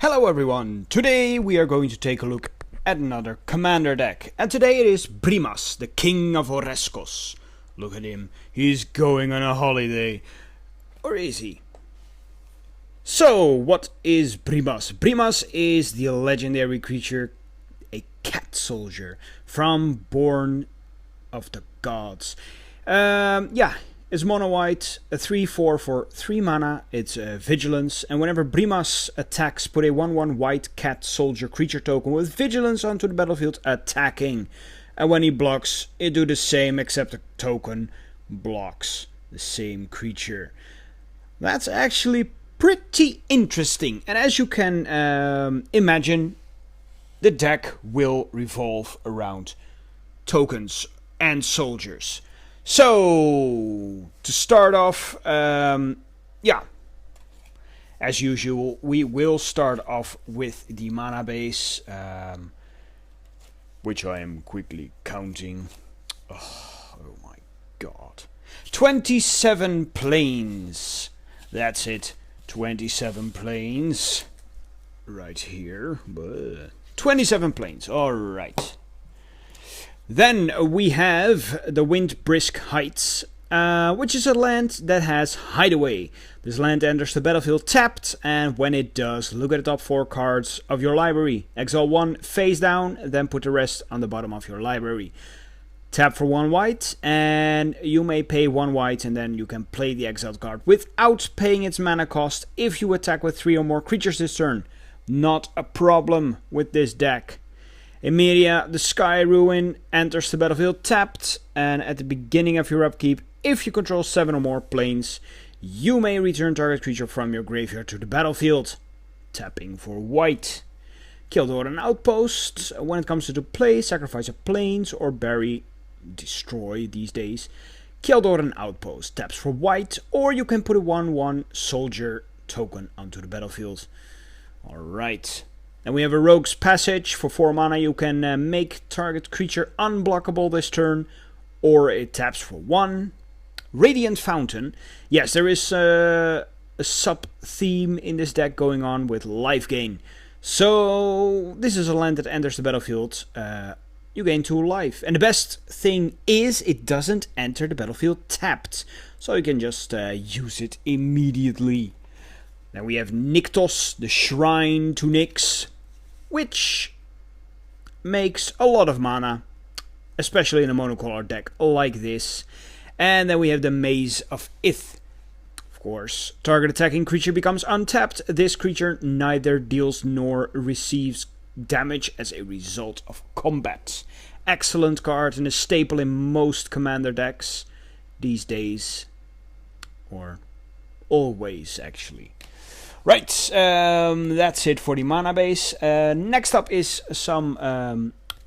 Hello everyone, today we are going to take a look at another commander deck. And today it is Brimaz, the king of Oreskos. Look at him, he's going on a holiday. Or is he? So, what is Brimaz? Brimaz is the legendary creature, a cat soldier from Born of the Gods. It's mono white, a 3/4 for 3 mana, it's Vigilance, and whenever Brimaz attacks, put a 1/1 white cat soldier creature token with Vigilance onto the battlefield attacking. And when he blocks, it do the same except the token blocks the same creature. That's actually pretty interesting, and as you can imagine, the deck will revolve around tokens and soldiers. So, to start off, as usual, we will start off with the mana base, which I am quickly counting. Oh my god. 27 planes. That's it. 27 planes. Right here. 27 planes. Alright. Then we have the Windbrisk Heights, which is a land that has Hideaway. This land enters the battlefield tapped, and when it does, look at the top 4 cards of your library. Exile 1 face down, then put the rest on the bottom of your library. Tap for 1 white, and you may pay 1 white, and then you can play the exiled card without paying its mana cost if you attack with 3 or more creatures this turn. Not a problem with this deck. Emiria, the Sky Ruin, enters the battlefield tapped, and at the beginning of your upkeep, if you control 7 or more planes, you may return target creature from your graveyard to the battlefield. Tapping for white. Kildoran Outpost, when it comes to play, sacrifice a planes or bury, destroy these days. Kildoran Outpost taps for white, or you can put a 1/1 soldier token onto the battlefield. Alright. And we have a Rogue's Passage. For 4 mana you can make target creature unblockable this turn, or it taps for 1. Radiant Fountain. Yes, there is a sub-theme in this deck going on with life gain. So, this is a land that enters the battlefield. You gain 2 life. And the best thing is it doesn't enter the battlefield tapped. So you can just use it immediately. Then we have Nykthos, the Shrine to Nyx, which makes a lot of mana, especially in a monocolor deck like this. And then we have the Maze of Ith. Of course, target attacking creature becomes untapped. This creature neither deals nor receives damage as a result of combat. Excellent card and a staple in most commander decks these days. Or always, actually. Right, that's it for the mana base. Next up is some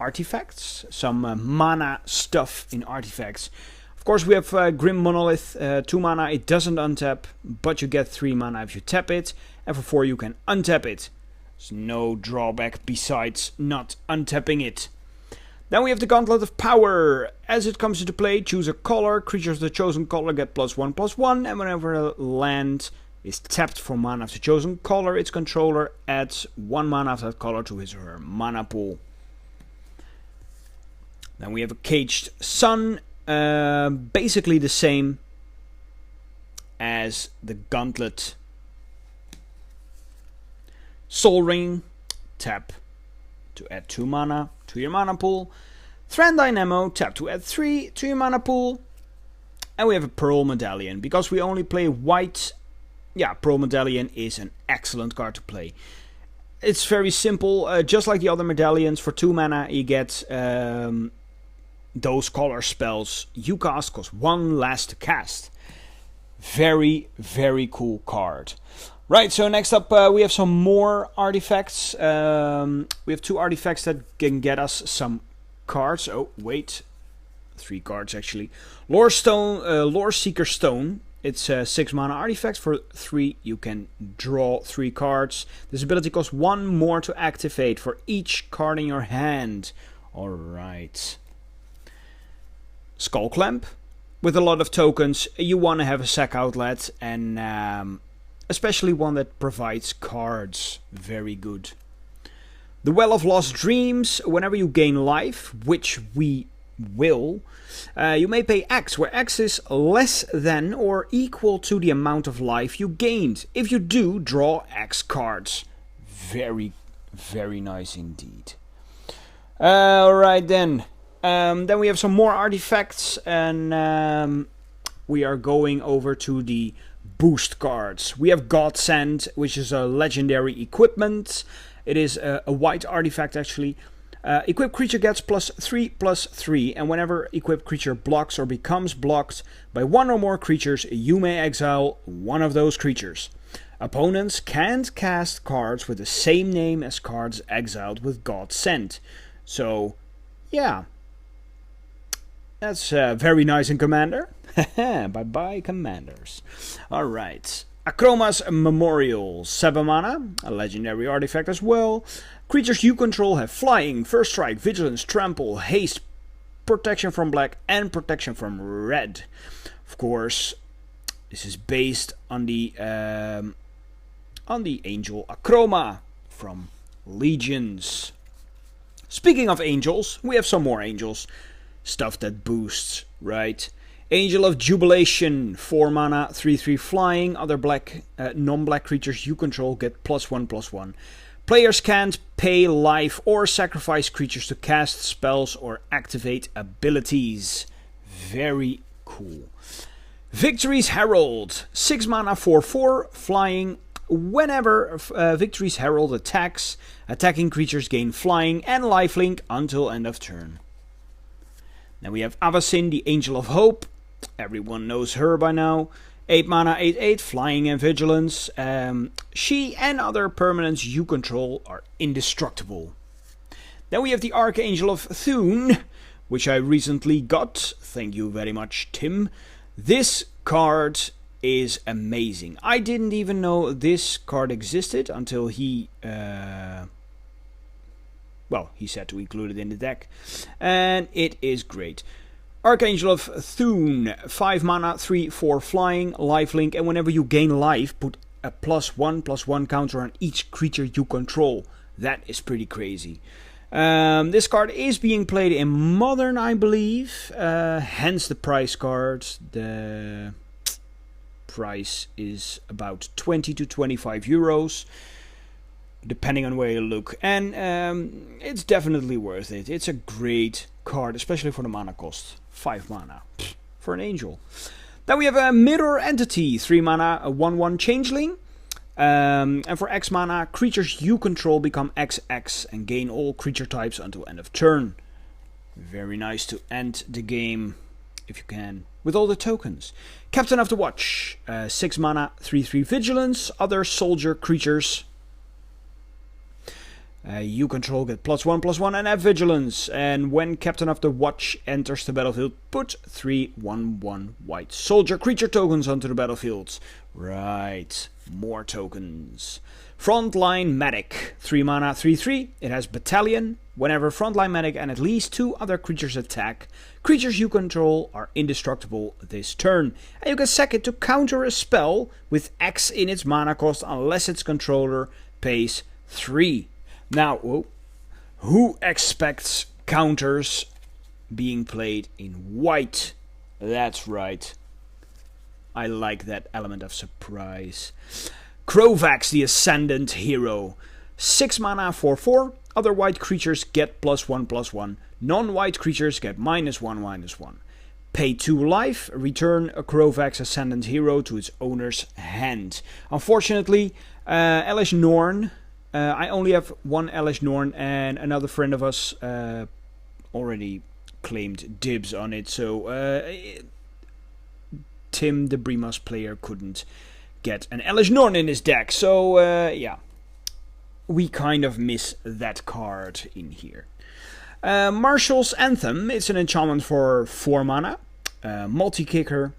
artifacts, some mana stuff in artifacts. Of course, we have Grim Monolith, 2 mana, it doesn't untap, but you get 3 mana if you tap it, and for 4 you can untap it. There's no drawback besides not untapping it. Then we have the Gauntlet of Power. As it comes into play, choose a color, creatures of the chosen color get +1/+1, and whenever a land is tapped for mana of the chosen color, its controller adds 1 mana of that color to his or her mana pool. Then we have a Caged Sun, basically the same as the Gauntlet. Soul Ring, tap to add 2 mana to your mana pool. Thran Dynamo, tap to add 3 to your mana pool. And we have a Pearl Medallion, because we only play white. Yeah, Pearl Medallion is an excellent card to play. It's very simple, just like the other medallions. For 2 mana you get those color spells you cast cost 1 less to cast. Very, very cool card. Right, so next up we have some more artifacts. We have 2 artifacts that can get us some cards. Oh, wait. 3 cards actually. Lore Seeker Stone. It's a 6 mana artifact. For 3 you can draw 3 cards. This ability costs 1 more to activate for each card in your hand. Alright. Skull Clamp. With a lot of tokens, you want to have a sack outlet, and especially one that provides cards. Very good. The Well of Lost Dreams. Whenever you gain life, which we will, you may pay X, where X is less than or equal to the amount of life you gained. If you do, draw X cards. Very, very nice indeed. Alright then. Then we have some more artifacts, and we are going over to the boost cards. We have Godsend, which is a legendary equipment. It is a white artifact actually. Equipped creature gets +3/+3, and whenever equipped creature blocks or becomes blocked by one or more creatures, you may exile one of those creatures. Opponents can't cast cards with the same name as cards exiled with Godsend. So, yeah. That's very nice in Commander. Bye-bye, Commanders. Alright. Akroma's Memorial. 7 mana, a legendary artifact as well. Creatures you control have flying, first strike, vigilance, trample, haste, protection from black, and protection from red. Of course, this is based on the angel Akroma from Legions. Speaking of angels, we have some more angels. Stuff that boosts, right? Angel of Jubilation, 4 mana, 3/3 flying. Other black, non-black creatures you control get +1/+1. Players can't pay life or sacrifice creatures to cast spells or activate abilities. Very cool. Victory's Herald, 6 mana, 4/4 flying. Whenever Victory's Herald attacks, attacking creatures gain flying and lifelink until end of turn. Then we have Avacyn, the Angel of Hope. Everyone knows her by now. 8 mana, 8/8, flying and vigilance. She and other permanents you control are indestructible. Then we have the Archangel of Thune, which I recently got. Thank you very much, Tim. This card is amazing. I didn't even know this card existed until he said to include it in the deck. And it is great. Archangel of Thune, 5 mana, 3/4 flying, lifelink, and whenever you gain life, put a +1/+1 counter on each creature you control. That is pretty crazy. This card is being played in Modern, I believe, hence the price card. The price is about 20 to 25 euros, depending on where you look, and it's definitely worth it. It's a great card, especially for the mana cost. 5 mana for an angel. Then we have a Mirror Entity, 3 mana, a 1/1 changeling. And for X mana, creatures you control become XX and gain all creature types until end of turn. Very nice to end the game, if you can, with all the tokens. Captain of the Watch, 6 mana, 3/3 vigilance. Other soldier creatures you control get +1/+1 and have vigilance. And when Captain of the Watch enters the battlefield, put 3 1/1 white soldier creature tokens onto the battlefield. Right, more tokens. Frontline Medic, 3 mana, 3/3. It has Battalion. Whenever Frontline Medic and at least 2 other creatures attack, creatures you control are indestructible this turn. And you can sack it to counter a spell with X in its mana cost unless its controller pays 3. Now, who expects counters being played in white? That's right. I like that element of surprise. Krovax, the Ascendant Hero. 6 mana, 4/4. Other white creatures get +1/+1. Non-white creatures get -1/-1. Pay 2 life. Return a Krovax Ascendant Hero to its owner's hand. Unfortunately, Elish Norn... I only have one Elish Norn, and another friend of us already claimed dibs on it, so Tim, the Brimaz player, couldn't get an Elish Norn in his deck, so yeah, we kind of miss that card in here. Marshal's Anthem, it's an enchantment for 4 mana, multi-kicker.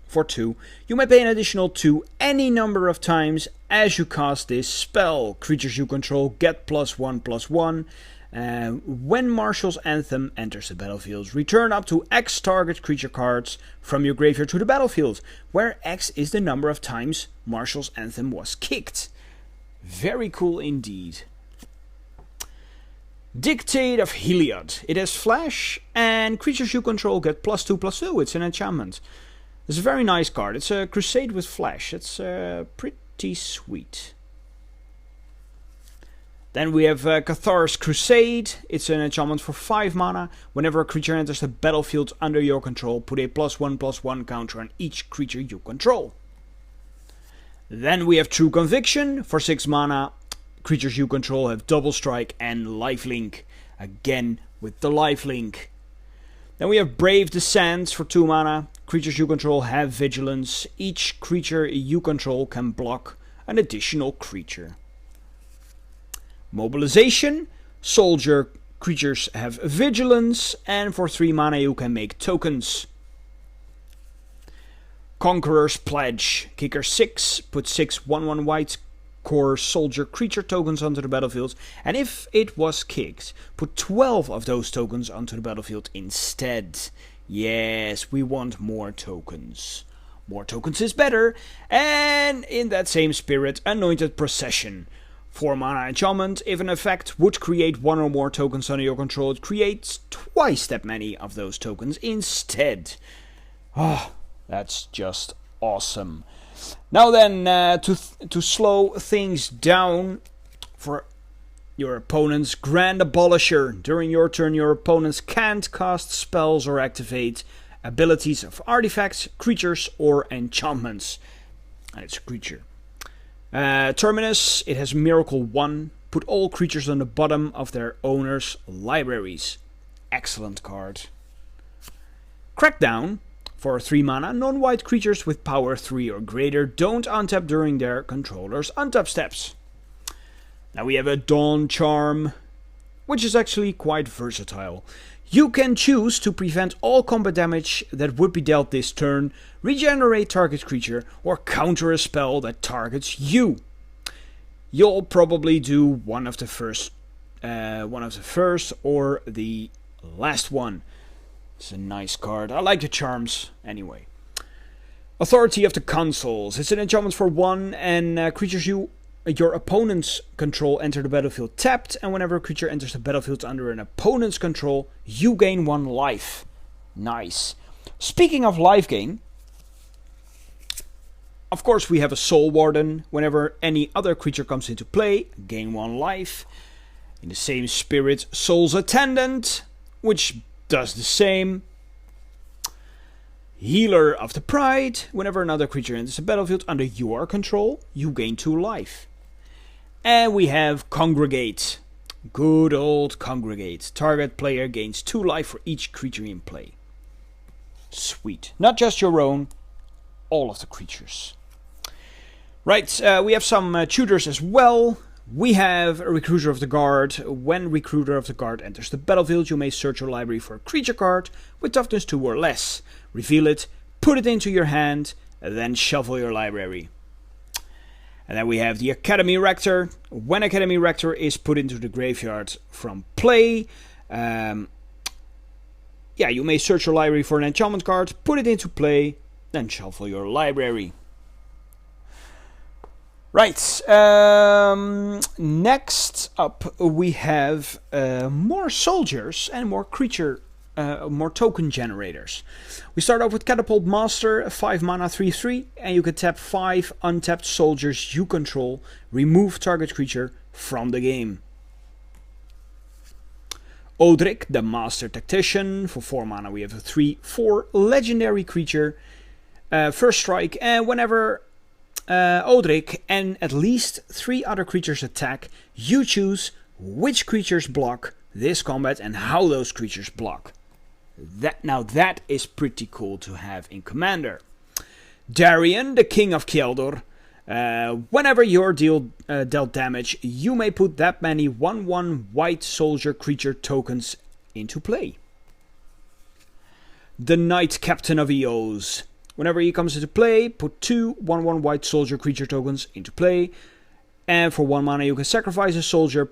For 2, you may pay an additional 2 any number of times as you cast this spell. Creatures you control get +1/+1, When Martial's Anthem enters the battlefield, return up to X target creature cards from your graveyard to the battlefield, where X is the number of times Martial's Anthem was kicked. Very cool indeed. Dictate of Heliod. It has flash, and creatures you control get +2/+2. It's an enchantment. It's a very nice card. It's a Crusade with flash. It's pretty sweet. Then we have Cathar's Crusade. It's an enchantment for 5 mana. Whenever a creature enters the battlefield under your control, put a +1/+1 counter on each creature you control. Then we have True Conviction. For 6 mana, creatures you control have double strike and lifelink. Again with the lifelink. Then we have Brave Descent for 2 mana. Creatures you control have vigilance. Each creature you control can block an additional creature. Mobilization. Soldier creatures have vigilance, and for 3 mana you can make tokens. Conqueror's Pledge. Kicker 6. Put 6 1/1 white core soldier creature tokens onto the battlefield, and if it was kicked, put 12 of those tokens onto the battlefield instead. Yes, we want more tokens. More tokens is better. And in that same spirit, Anointed Procession. 4 mana enchantment. If an effect would create 1 or more tokens under your control, it creates twice that many of those tokens instead. Oh, that's just awesome. Now then, to slow things down for your opponent's Grand Abolisher. During your turn, your opponents can't cast spells or activate abilities of artifacts, creatures, or enchantments. And it's a creature. Terminus, it has Miracle 1. Put all creatures on the bottom of their owners' libraries. Excellent card. Crackdown. For 3 mana, non-white creatures with power 3 or greater don't untap during their controller's untap steps. Now we have a Dawn Charm, which is actually quite versatile. You can choose to prevent all combat damage that would be dealt this turn, regenerate target creature, or counter a spell that targets you. You'll probably do one of the first or the last one. It's a nice card. I like the charms anyway. Authority of the Consuls. It's an enchantment for 1, and creatures your opponent's control enter the battlefield tapped, and whenever a creature enters the battlefield under an opponent's control, you gain 1 life. Nice. Speaking of life gain, of course we have a Soul Warden. Whenever any other creature comes into play, gain 1 life. In the same spirit, Soul's Attendant, which does the same. Healer of the Pride. Whenever another creature enters the battlefield under your control, you gain 2 life. And we have Congregate. Good old Congregate. Target player gains 2 life for each creature in play. Sweet. Not just your own, all of the creatures. Right, we have some tutors as well. We have a Recruiter of the Guard. When Recruiter of the Guard enters the battlefield, you may search your library for a creature card with toughness 2 or less. Reveal it, put it into your hand, and then shuffle your library. And then we have the Academy Rector. When Academy Rector is put into the graveyard from play, you may search your library for an enchantment card, put it into play, then shuffle your library. Right, next up we have more soldiers and more token generators. We start off with Catapult Master, 5 mana 3/3, and you can tap 5 untapped soldiers you control, remove target creature from the game. Odrik, the Master Tactician, for 4 mana we have a 3/4 legendary creature, first strike, and whenever Odrik and at least 3 other creatures attack, you choose which creatures block this combat and how those creatures block. That is pretty cool to have in Commander. Darien, the King of Keldor. Whenever you're dealt damage, you may put that many 1/1 white soldier creature tokens into play. The Knight Captain of Eos. Whenever he comes into play, put 2 1/1 white soldier creature tokens into play. And for 1 mana you can sacrifice a soldier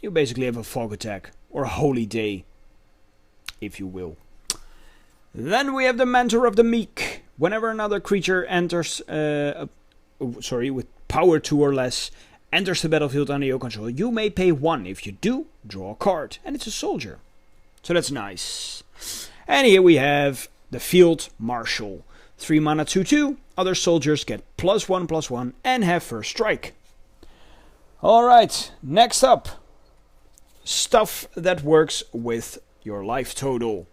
you basically have a fog attack, or a holy day, if you will. Then we have the Mentor of the Meek. Whenever another creature enters, with power 2 or less, enters the battlefield under your control, you may pay 1. If you do, draw a card, and it's a soldier. So that's nice. And here we have the Field Marshal. 3 mana 2/2, other soldiers get +1/+1 and have first strike. Alright, next up. Stuff that works with your life total.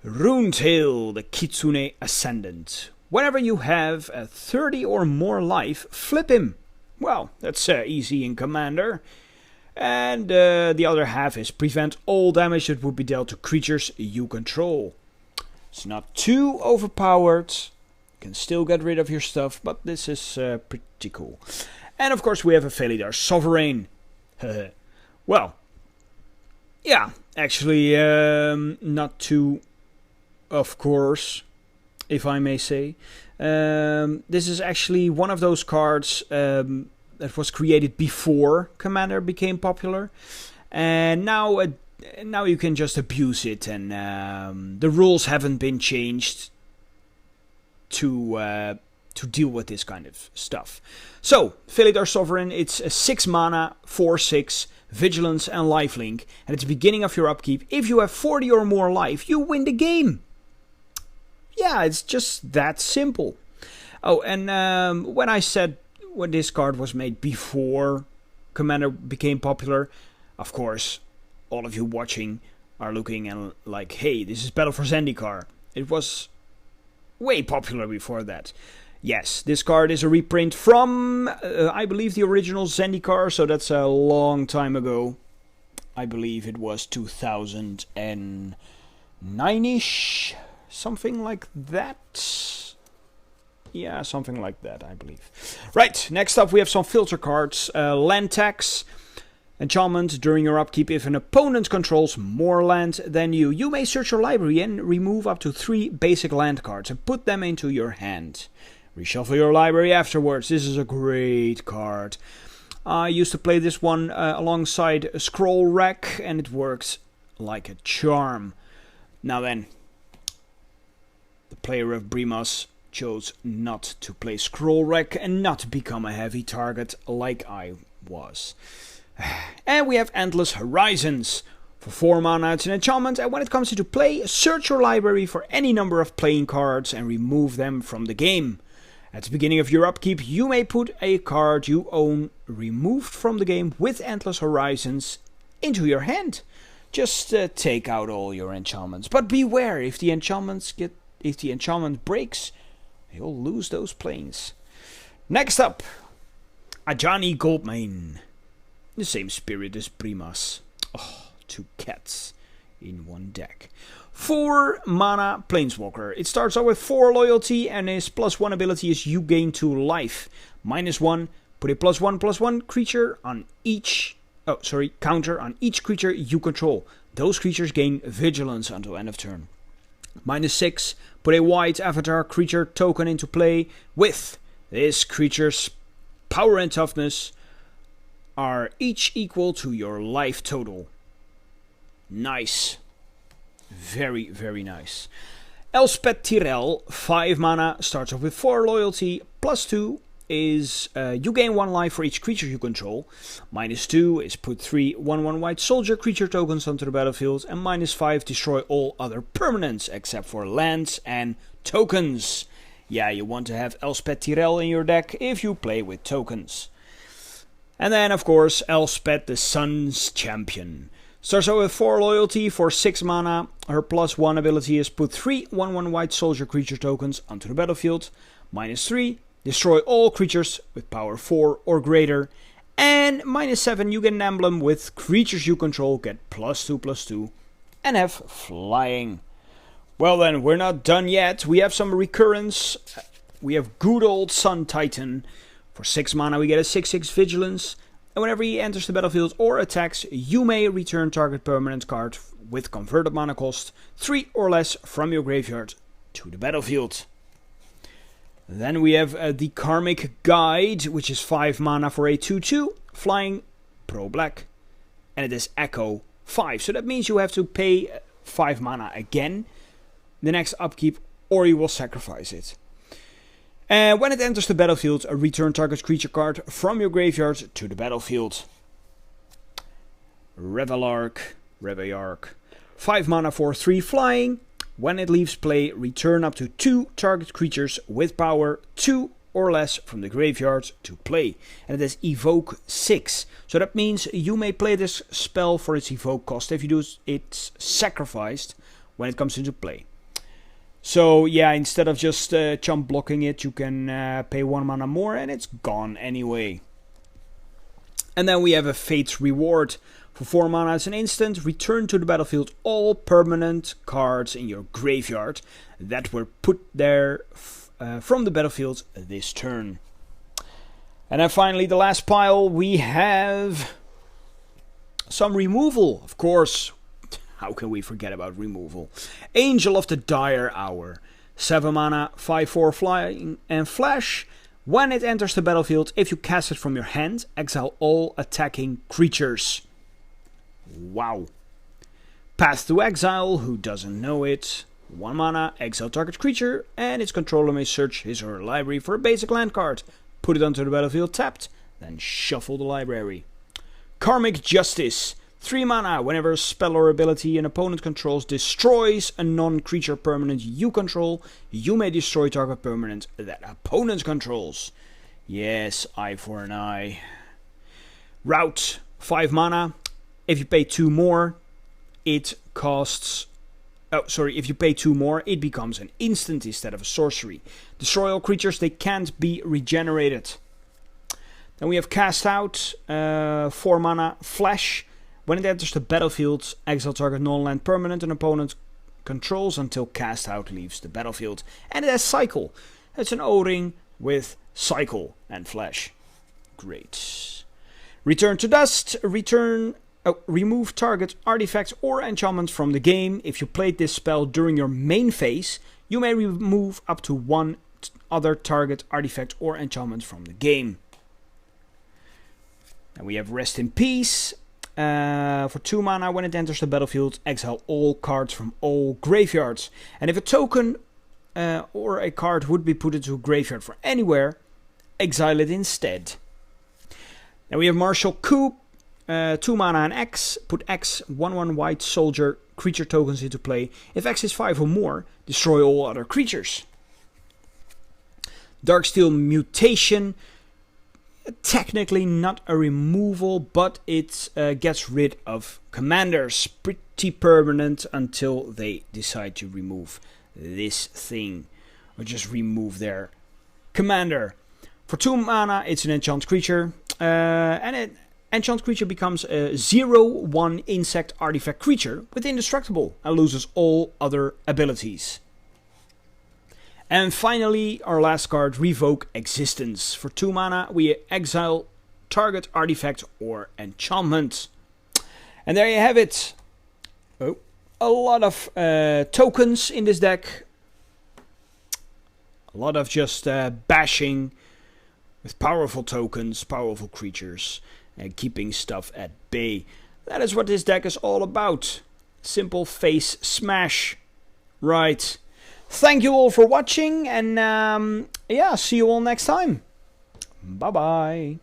Runetail, the Kitsune Ascendant. Whenever you have a 30 or more life, flip him. Well, that's easy in Commander. And the other half is prevent all damage that would be dealt to creatures you control. It's not too overpowered. You can still get rid of your stuff, but this is pretty cool. And of course we have a Felidar Sovereign. Well, yeah, actually not too, of course, if I may say. This is actually one of those cards that was created before Commander became popular. And now you can just abuse it, and the rules haven't been changed to deal with this kind of stuff. So, Felidar Sovereign, it's a 6 mana, 4/6, Vigilance and Lifelink. And at the beginning of your upkeep, if you have 40 or more life, you win the game. Yeah, it's just that simple. Oh, and when this card was made before Commander became popular, of course, all of you watching are looking and like, hey, this is Battle for Zendikar. It was way popular before that. Yes, this card is a reprint from, I believe, the original Zendikar, so that's a long time ago. I believe it was 2009-ish, something like that. Yeah, something like that, I believe. Right, next up we have some filter cards. Land tax. Enchantment. During your upkeep, if an opponent controls more land than you, you may search your library and remove up to 3 basic land cards and put them into your hand. Reshuffle your library afterwards. This is a great card. I used to play this one alongside Scroll Rack, and it works like a charm. Now then, the player of Brimaz chose not to play Scroll Rack and not become a heavy target like I was. And we have Endless Horizons. For 4 mana, it's an enchantment, and when it comes into play, search your library for any number of playing cards and remove them from the game. At the beginning of your upkeep, you may put a card you own removed from the game with Endless Horizons into your hand. Just take out all your enchantments. But beware, if the enchantment breaks, you'll lose those planes. Next up, Ajani Goldmane. The same spirit as Brimaz. Oh, 2 cats in one deck. 4 mana Planeswalker. It starts out with 4 loyalty, and his +1 ability is you gain 2 life. -1, put a +1/+1 creature on each... counter on each creature you control. Those creatures gain Vigilance until end of turn. -6, put a white avatar creature token into play with this creature's power and toughness are each equal to your life total. Nice. Very, very nice. Elspeth Tirel, 5 mana, starts off with 4 loyalty, +2 is you gain 1 life for each creature you control. -2 is put 3 1/1 white soldier creature tokens onto the battlefield, and -5 destroy all other permanents except for lands and tokens. Yeah, you want to have Elspeth Tirel in your deck if you play with tokens. And then, of course, Elspeth the Sun's Champion. Starts out with 4 loyalty for 6 mana. Her +1 ability is put 3 1/1 white soldier creature tokens onto the battlefield. -3, destroy all creatures with power 4 or greater. And -7, you get an emblem with creatures you control get +2/+2 and have flying. Well then, we're not done yet. We have some recurrence. We have good old Sun Titan. For 6 mana we get a 6/6 Vigilance, and whenever he enters the battlefield or attacks, you may return target permanent card with converted mana cost 3 or less from your graveyard to the battlefield. Then we have the Karmic Guide, which is 5 mana for a 2/2, flying pro black. and it is Echo 5. So that means you have to pay 5 mana again the next upkeep, or you will sacrifice it. And when it enters the battlefield, return target creature card from your graveyard to the battlefield. Reveillark. 5 mana for 3 flying. When it leaves play, return up to 2 target creatures with power 2 or less from the graveyard to play. And it is Evoke 6. So that means you may play this spell for its Evoke cost. If you do, it's sacrificed when it comes into play. So yeah, instead of just chump blocking it, you can pay 1 mana more and it's gone anyway. And then we have a Fate's Reward. For 4 mana as an instant, return to the battlefield all permanent cards in your graveyard that were put there from the battlefield this turn. And then finally, the last pile, we have some removal. Of course, how can we forget about removal? Angel of the Dire Hour. 7 mana, 5/4 flying and flash. When it enters the battlefield, if you cast it from your hand, exile all attacking creatures. Wow. Path to Exile, who doesn't know it? 1 mana, exile target creature, and its controller may search his or her library for a basic land card. Put it onto the battlefield tapped, then shuffle the library. Karmic Justice. 3 mana, whenever a spell or ability an opponent controls destroys a non-creature permanent you control, you may destroy target permanent that opponent controls. Yes, eye for an eye. Route. 5 mana. If you pay 2 more, it costs... if you pay 2 more, it becomes an instant instead of a sorcery. Destroy all creatures, they can't be regenerated. Then we have Cast Out, 4 mana, Flash. When it enters the battlefield, exile target non-land permanent an opponent controls until Cast Out leaves the battlefield. And it has Cycle. It's an O-ring with Cycle and Flash. Great. Return to Dust, remove target artifact or enchantment from the game. If you played this spell during your main phase, you may remove up to 1 other target artifact or enchantment from the game. And we have Rest in Peace. For 2 mana, when it enters the battlefield, exile all cards from all graveyards. And if a token or a card would be put into a graveyard from anywhere, exile it instead. Then we have Martial Coup. 2 mana and X, put X 1/1 white soldier creature tokens into play. If X is 5 or more, destroy all other creatures. Darksteel Mutation, technically not a removal, but it gets rid of commanders. Pretty permanent until they decide to remove this thing, or just remove their commander. For 2 mana, it's an enchant creature, enchant creature becomes a 0/1 insect artifact creature with indestructible and loses all other abilities. And finally, our last card, Revoke Existence. For 2 mana, we exile target artifact or enchantment. And there you have it. Oh, a lot of tokens in this deck. A lot of just bashing with powerful tokens, powerful creatures, and keeping stuff at bay. That is what this deck is all about. Simple face smash. Right. Thank you all for watching, and yeah, see you all next time. Bye bye.